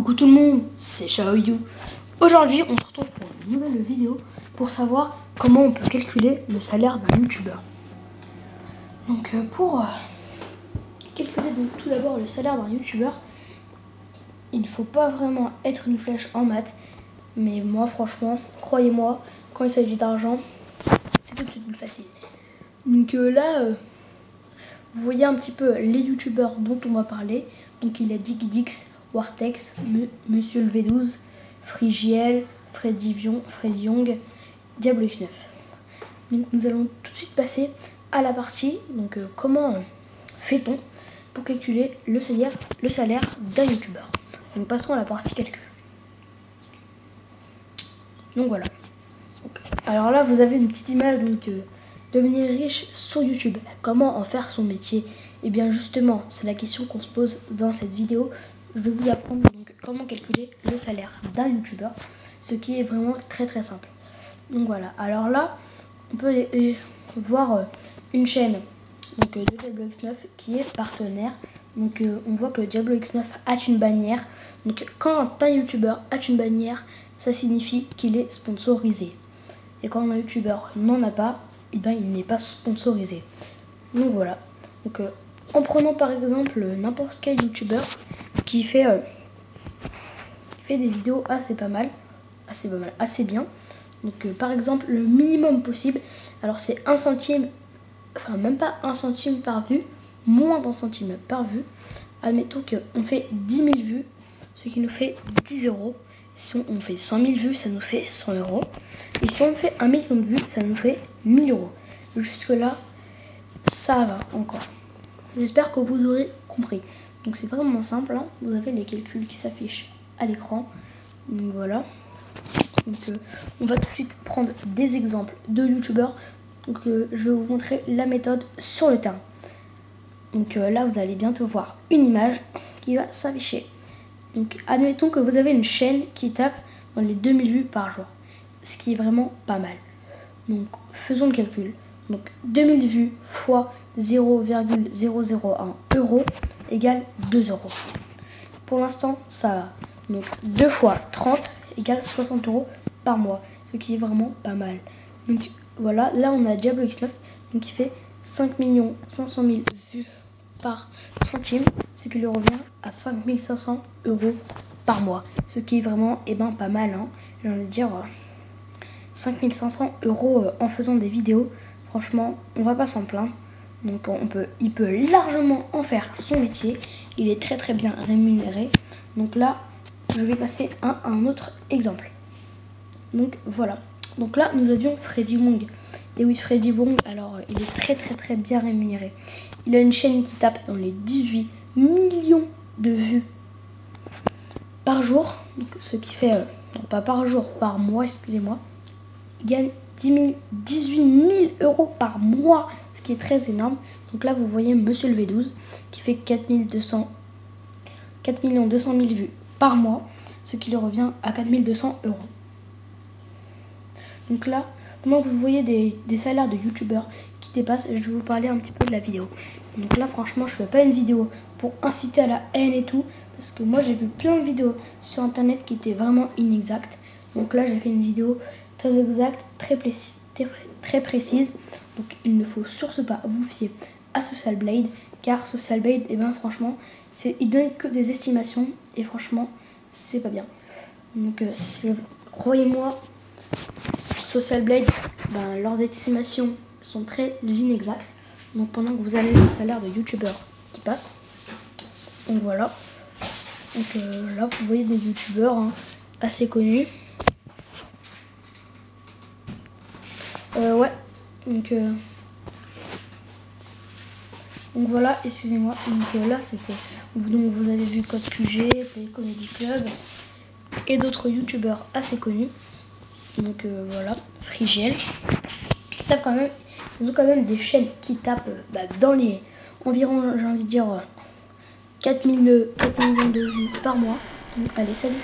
Coucou tout le monde, c'est Xiaoyu. Aujourd'hui, on se retrouve pour une nouvelle vidéo pour savoir comment on peut calculer le salaire d'un youtubeur. Donc pour calculer tout d'abord le salaire d'un youtubeur, il ne faut pas vraiment être une flèche en maths, mais moi franchement, croyez-moi, quand il s'agit d'argent, c'est tout de suite plus facile. Donc là, vous voyez un petit peu les youtubeurs dont on va parler. Donc il y a DigDix, Wartex, Monsieur le V12, Frigiel, Freddy Young, Diablo X9. Donc nous allons tout de suite passer à la partie, donc comment fait-on pour calculer le salaire d'un youtubeur. Donc passons à la partie calcul. Donc voilà. Alors là vous avez une petite image, donc devenir riche sur YouTube, comment en faire son métier. Et bien justement, c'est la question qu'on se pose dans cette vidéo. Je vais vous apprendre donc comment calculer le salaire d'un youtubeur, ce qui est vraiment très très simple. Donc voilà, alors là, on peut voir une chaîne donc, de Diablo X9 qui est partenaire. Donc on voit que Diablo X9 a une bannière. Donc quand un youtubeur a une bannière, ça signifie qu'il est sponsorisé. Et quand un youtubeur n'en a pas, et bien il n'est pas sponsorisé. Donc voilà. Donc en prenant par exemple n'importe quel youtubeur qui fait des vidéos assez bien. Donc par exemple le minimum possible, alors c'est 1 centime, enfin même pas 1 centime par vue, moins d'1 centime par vue. Admettons qu'on fait 10 000 vues, ce qui nous fait 10 euros. Si on fait 100 000 vues, ça nous fait 100 euros. Et si on fait 1 million de vues, ça nous fait 1000 euros. Jusque là, ça va encore. J'espère que vous aurez compris. Donc c'est vraiment simple, hein. Vous avez les calculs qui s'affichent à l'écran. Donc voilà. Donc on va tout de suite prendre des exemples de youtubeurs. Donc je vais vous montrer la méthode sur le terrain. Donc là vous allez bientôt voir une image qui va s'afficher. Donc admettons que vous avez une chaîne qui tape dans les 2000 vues par jour, ce qui est vraiment pas mal. Donc faisons le calcul. Donc 2000 vues fois 0,001 € égale 2 euros. Pour l'instant ça va. Donc 2 fois 30 égale 60 euros par mois, ce qui est vraiment pas mal. Donc voilà, là on a Diablo X9 donc qui fait 5 500 000 vues par centime, ce qui lui revient à 5 500 euros par mois, ce qui est vraiment pas mal, hein. J'ai envie de dire 5 500 euros en faisant des vidéos, franchement on va pas s'en plaindre. Donc il peut largement en faire son métier, il est très très bien rémunéré. Donc là je vais passer à un autre exemple. Donc voilà, donc là nous avions Freddy Wong. Et oui, Freddy Wong, alors il est très très très bien rémunéré. Il a une chaîne qui tape dans les 18 millions de vues par jour, donc ce qui fait, non pas par jour, par mois, excusez-moi. Il gagne 18 000 euros par mois, ce qui est très énorme. Donc là vous voyez Monsieur le V12 qui fait 4 200 000 vues par mois, ce qui lui revient à 4 200 euros. Donc là, maintenant vous voyez des salaires de youtubeurs qui dépassent, je vais vous parler un petit peu de la vidéo. Donc là franchement je fais pas une vidéo pour inciter à la haine et tout, parce que moi j'ai vu plein de vidéos sur internet qui étaient vraiment inexactes. Donc là j'ai fait une vidéo très exacte, très précise. Donc il ne faut surtout pas vous fier à Social Blade, car Social Blade, franchement, il donne que des estimations et franchement c'est pas bien. Donc croyez-moi, Social Blade, leurs estimations sont très inexactes. Donc pendant que vous avez les salaires de youtubeurs qui passent, donc voilà. Donc là vous voyez des youtubeurs assez connus. Ouais. Donc voilà, excusez-moi. Donc là c'était. Donc vous avez vu Code QG, Play Comedy Club et d'autres youtubeurs assez connus. Donc voilà, Frigiel. Ils ont quand même des chaînes qui tapent dans les environ, j'ai envie de dire, 4 millions de vues par mois. Donc allez, salut.